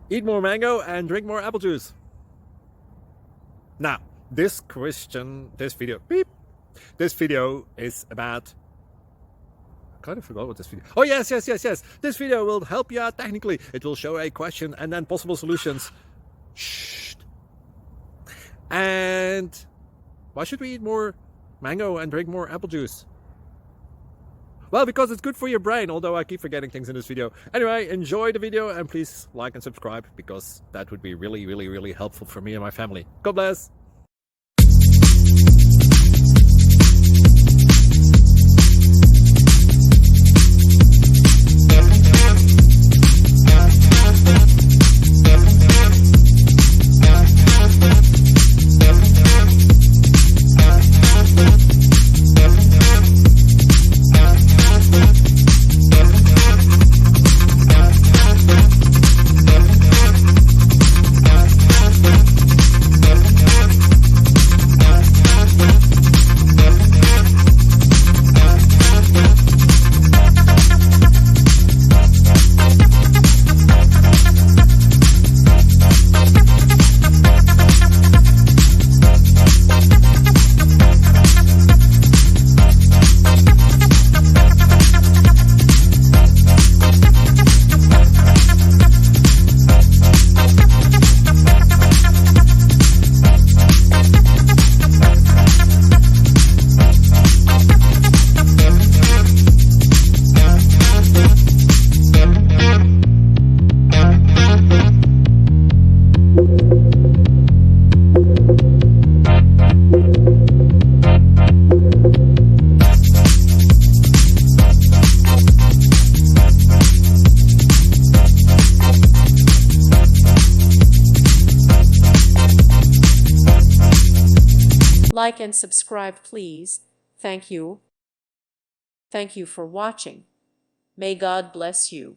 Eat more mango and drink more apple juice. Now, this video is about, I kind of forgot what this video. Oh, yes. This video will help you out technically. It will show a question and then possible solutions. Shh. And why should we eat more mango and drink more apple juice? Well, because it's good for your brain, although I keep forgetting things in this video. Anyway, enjoy the video and please like and subscribe, because that would be really helpful for me and my family. God bless! Like and subscribe, please. Thank you. Thank you for watching. May God bless you.